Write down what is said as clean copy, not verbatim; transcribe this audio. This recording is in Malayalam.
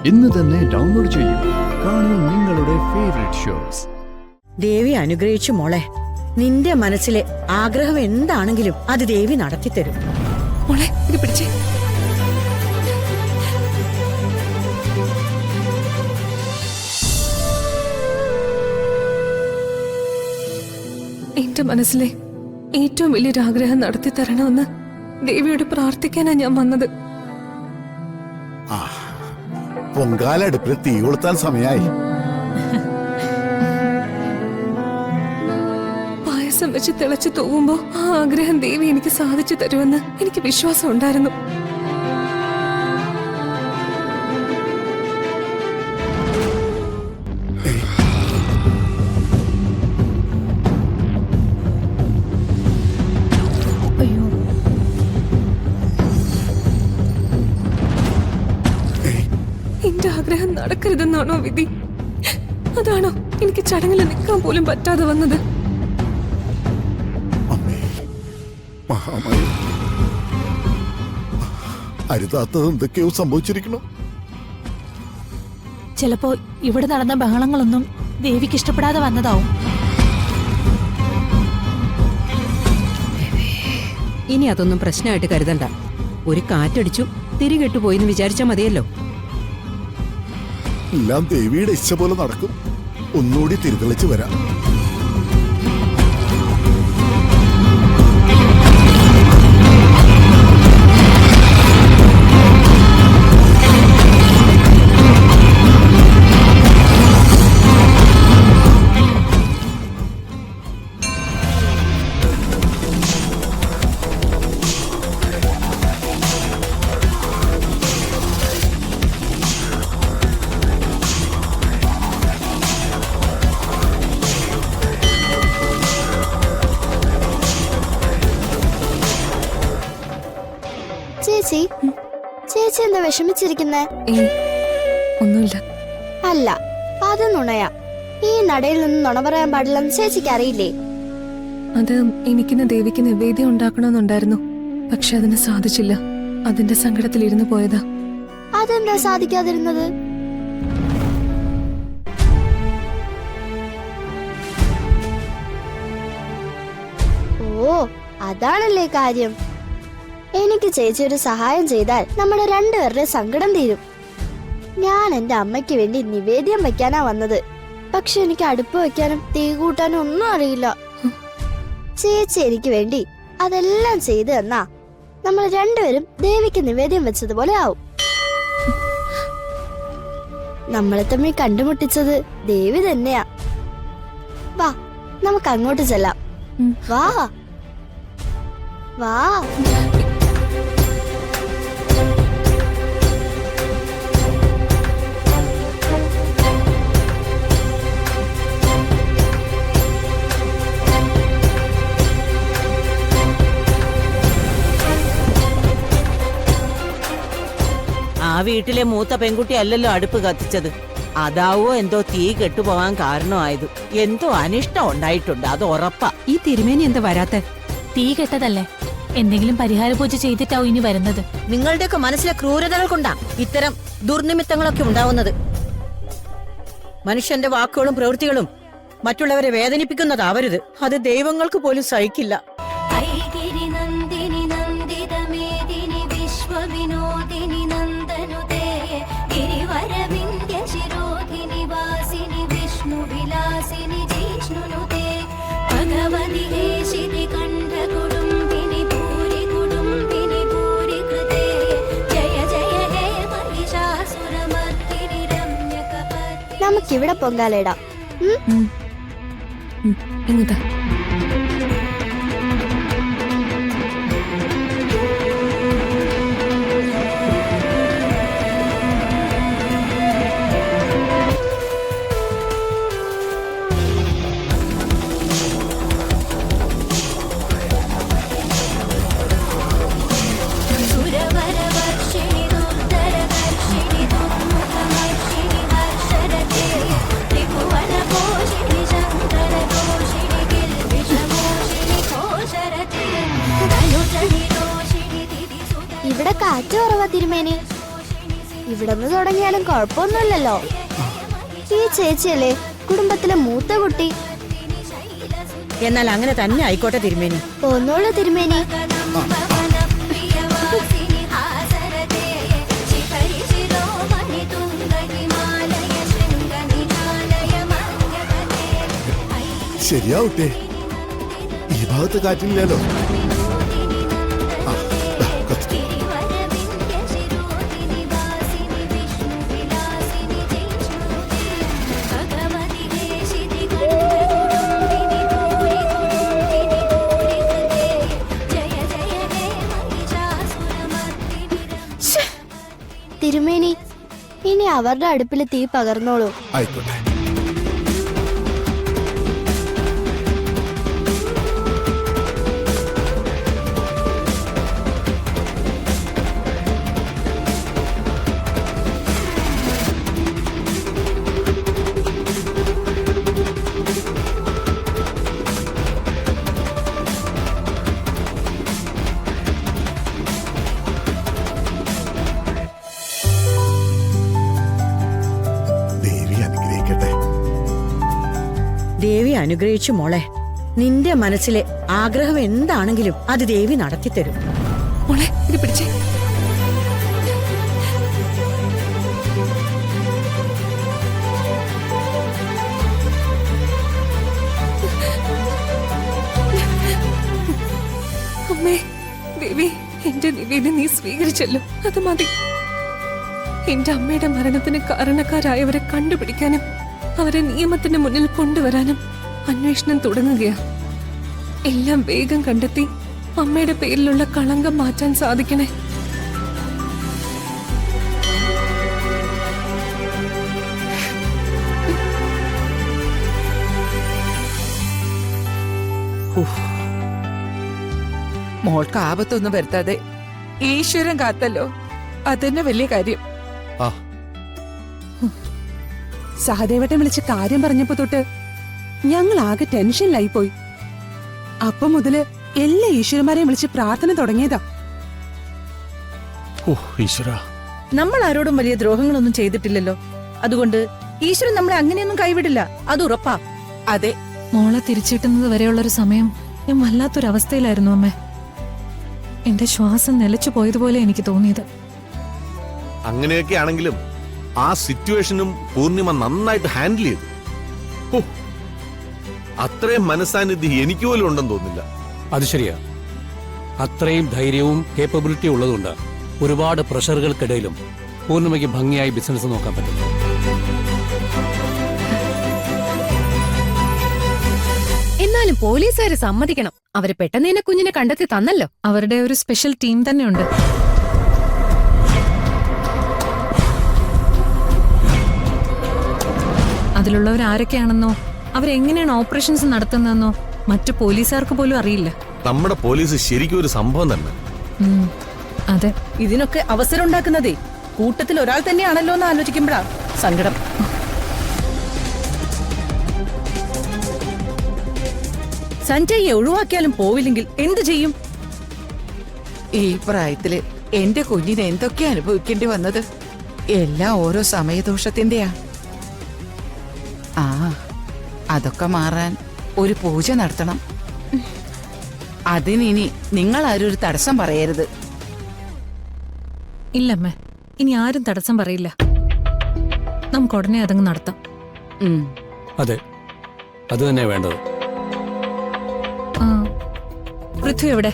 ഇന്ന് തന്നെ ഡൗൺലോഡ് ചെയ്യൂ. കാണൂ നിങ്ങളുടെ ഫേവറേറ്റ് ഷോസ്. ദേവി അനുഗ്രഹിച്ചു മോളെ. നിന്റെ മനസ്സിലെ ആഗ്രഹം എന്താണെങ്കിലും അത് ദേവി നടത്തിത്തരും. മോളെ ഇത് പിടിച്ചേ. എന്റെ മനസ്സിലെ ഏറ്റവും വലിയൊരു ആഗ്രഹം നടത്തി തരണമെന്ന് ദേവിയോട് പ്രാർത്ഥിക്കാനാ ഞാൻ വന്നത്. പൊങ്കാലടുപ്പിൽ തീ കൊളുത്താൻ സമയായി. പായസം വെച്ച് തിളച്ചു തൂവുമ്പോ ആ ആഗ്രഹം ദേവി എനിക്ക് സാധിച്ചു തരുമെന്ന് എനിക്ക് വിശ്വാസം ഉണ്ടായിരുന്നു. എന്റെ ആഗ്രഹം നടക്കരുതെന്നാണോ വിധി? അതാണോ എനിക്ക് ചടങ്ങിൽ നിൽക്കാൻ പോലും പറ്റാതെ വന്നത്? അരുതാത്തത് എന്തൊക്കെയോ സംഭവിച്ചിരിക്കണം. ചിലപ്പോ ഇവിടെ നടന്ന ബഹളങ്ങളൊന്നും ദേവിക്ക് ഇഷ്ടപ്പെടാതെ വന്നതാവും. ഇനി അതൊന്നും പ്രശ്നമായിട്ട് കരുതണ്ട. ഒരു കാറ്റടിച്ചു തിരികെട്ടുപോയിന്ന് വിചാരിച്ചാ മതിയല്ലോ. എല്ലാം ദേവിയുടെ ഇച്ഛ പോലെ നടക്കും. ഒന്നുകൂടി തിരിതെളിച്ച് വരാം. ചേച്ചി, ചേച്ചി എന്താ വിഷമിച്ചിരിക്കുന്നേ? ഒന്നുമില്ല. അല്ല, അത് നുണയാ. ഈ നടയിൽ നിന്ന് നുണ പറയാൻ പാടില്ലെന്ന് ചേച്ചിക്ക് അറിയില്ലേ? അത് എനിക്കിന്ന് ദേവിക്ക് നിവേദ്യം ഉണ്ടാക്കണമെന്നുണ്ടായിരുന്നു. പക്ഷെ അതിന് സാധിച്ചില്ല. അതിന്റെ സങ്കടത്തിൽ ഇരുന്ന് പോയതാ. അതെന്താ സാധിക്കാതിരുന്നത്? ഓ, അതാണല്ലേ കാര്യം. എനിക്ക് ചേച്ചി ഒരു സഹായം ചെയ്താൽ നമ്മുടെ രണ്ടുപേരുടെ സങ്കടം തീരും. ഞാൻ എന്റെ അമ്മയ്ക്ക് വേണ്ടി നിവേദ്യം വെക്കാനാ വന്നത്. പക്ഷെ എനിക്ക് അടുപ്പ് വെക്കാനും തീ കൂട്ടാനും ഒന്നും അറിയില്ല. ചേച്ചി എനിക്ക് വേണ്ടി അതെല്ലാം ചെയ്തു തന്നാ നമ്മൾ രണ്ടുപേരും ദേവിക്ക് നിവേദ്യം വെച്ചതുപോലെ ആവും. നമ്മളെ തമ്മിൽ കണ്ടുമുട്ടിച്ചത് ദേവി തന്നെയാ. വാ, നമുക്ക് അങ്ങോട്ട് ചെല്ലാം. വാ വാ. ആ വീട്ടിലെ മൂത്ത പെൺകുട്ടി അല്ലല്ലോ അടുപ്പ് കത്തിച്ചത്. അതാവോ എന്തോ തീ കെട്ടുപോകാൻ കാരണമായത്. എന്തോ അനിഷ്ടം ഉണ്ടായിട്ടുണ്ട്, അത് ഉറപ്പാ. ഈ തിരുമേനി എന്താ വരാത്തെ? തീ കെട്ടതല്ലേ, എന്തെങ്കിലും പരിഹാര പൂജ ചെയ്തിട്ടാവും ഇനി വരുന്നത്. നിങ്ങളുടെയൊക്കെ മനസ്സിലെ ക്രൂരതകൾ കൊണ്ടാ ഇത്തരം ദുർനിമിത്തങ്ങളൊക്കെ ഉണ്ടാവുന്നത്. മനുഷ്യന്റെ വാക്കുകളും പ്രവൃത്തികളും മറ്റുള്ളവരെ വേദനിപ്പിക്കുന്നതാവരുത്. അത് ദൈവങ്ങൾക്ക് പോലും സഹിക്കില്ല. നമുക്കിവിടെ പൊങ്കാലയിടാം. എങ്ങോട്ടാ? ഇവിടുന്ന് തുടങ്ങിയാലും കുഴപ്പമൊന്നുമില്ലല്ലോ. ഈ ചേച്ചിയല്ലേ കുടുംബത്തിലെ മൂത്ത കുട്ടി. എന്നാൽ അങ്ങനെ തന്നെ ആയിക്കോട്ടെ തിരുമേനി. പോന്നോളൂ തിരുമേനി. ശരിയാവട്ടെ, ഈ ഭാഗത്ത് കാറ്റില്ലല്ലോ. തിരുമേനി, ഇനി അവരുടെ അടുപ്പിൽ തീ പകർന്നോളൂ. ആയിക്കോട്ടെ. ദേവി അനുഗ്രഹിച്ചു മോളെ. നിന്റെ മനസ്സിലെ ആഗ്രഹം എന്താണെങ്കിലും അത് ദേവി നടത്തിത്തരും. മോളെ ഇത് പിടിച്ചേ. അമ്മേ, ദേവി, എന്റെ നിവേദ്യം നീ സ്വീകരിച്ചല്ലോ, അത് മതി. എന്റെ അമ്മയുടെ മരണത്തിന് കാരണക്കാരായവരെ കണ്ടുപിടിക്കാനും അവരെ നിയമത്തിന്റെ മുന്നിൽ കൊണ്ടുവരാനും അന്വേഷണം തുടങ്ങുകയാ. എല്ലാം വേഗം കണ്ടെത്തി അമ്മയുടെ പേരിലുള്ള കളങ്കം മാറ്റാൻ സാധിക്കണേ. മോൾക്ക് ആപത്തൊന്നും വരുത്താതെ ഈശ്വരൻ കാത്തല്ലോ, അതന്നെ വലിയ കാര്യം. സഹദേവട്ടെ വിളിച്ച് കാര്യം പറഞ്ഞപ്പോ തൊട്ട് ഞങ്ങൾ ആകെ ടെൻഷനിലായി പോയി. അപ്പൊ മുതല് എല്ലാ ഈശ്വരന്മാരെയും വിളിച്ച് പ്രാർത്ഥന തുടങ്ങിയതാ. നമ്മൾ ആരോടും വലിയ ദ്രോഹങ്ങളൊന്നും ചെയ്തിട്ടില്ലല്ലോ. അതുകൊണ്ട് ഈശ്വരൻ നമ്മളെ അങ്ങനെയൊന്നും കൈവിടില്ല, അത് ഉറപ്പാ. അതെ, മോളെ തിരിച്ചിട്ടുന്നത് വരെയുള്ളൊരു സമയം ഞാൻ വല്ലാത്തൊരവസ്ഥയിലായിരുന്നു അമ്മേ. എന്റെ ശ്വാസം നിലച്ചു പോയതുപോലെ എനിക്ക് തോന്നിയത്. അങ്ങനെയൊക്കെ ആണെങ്കിലും ആ സിറ്റുവേഷനും പൂർണിമ നന്നായിട്ട് ഹാൻഡിൽ ചെയ്തു. അത്രയും മനസ്സാന്നിധ്യം എനിക്ക് പോലും ഉണ്ടെന്ന് തോന്നില്ല. അത് ശരിയാ. അത്രയും ധൈര്യവും കേപ്പബിലിറ്റിയും ഉള്ളതുകൊണ്ട് ഒരുപാട് പ്രഷറുകൾക്കിടയിലും പൂർണിമയ്ക്ക് ഭംഗിയായി ബിസിനസ് നോക്കാൻ പറ്റുന്നു. എന്നാലും പോലീസുകാര് സമ്മതിക്കണം, അവര് പെട്ടെന്ന് കുഞ്ഞിനെ കണ്ടെത്തി തന്നല്ലോ. അവരുടെ ഒരു സ്പെഷ്യൽ ടീം തന്നെയുണ്ട്. അതിലുള്ളവർ ആരൊക്കെയാണെന്നോ അവരെങ്ങനെയാണ് ഓപ്പറേഷൻസ് നടത്തുന്നതെന്നോ മറ്റു പോലീസുകാർക്ക് പോലും അറിയില്ല. നമ്മുടെ പോലീസ് ശരിക്കും ഒരു സംഭവം തന്നെ. അതെ, ഇതിനൊക്കെ അവസരം ഉണ്ടാക്കുന്നതേ കൂട്ടത്തിൽ ഒരാൾ തന്നെയാണല്ലോ എന്ന് ആലോചിക്കുമ്പോഴാ സങ്കടം. സഞ്ജയെ ഒഴിവാക്കിയാലും പോവില്ലെങ്കിൽ എന്തു ചെയ്യും? ഈ പ്രായത്തില് എന്റെ കുഞ്ഞിനെ എന്തൊക്കെ അനുഭവിക്കേണ്ടി വന്നത്. എല്ലാം ഓരോ സമയദോഷത്തിന്റെയാ. അതൊക്കെ മാറാൻ ഒരു പൂജ നടത്തണം. അതിനി നിങ്ങൾ ആരും ഒരു തടസ്സം പറയരുത്. ഇല്ലമ്മേ, ഇനി ആരും തടസ്സം പറയില്ല. നമുക്ക് ഉടനെ അതങ്ങ് നടത്താം. അതെ, അത് തന്നെ വേണ്ടത്. പൃഥ്വി എവിടെ?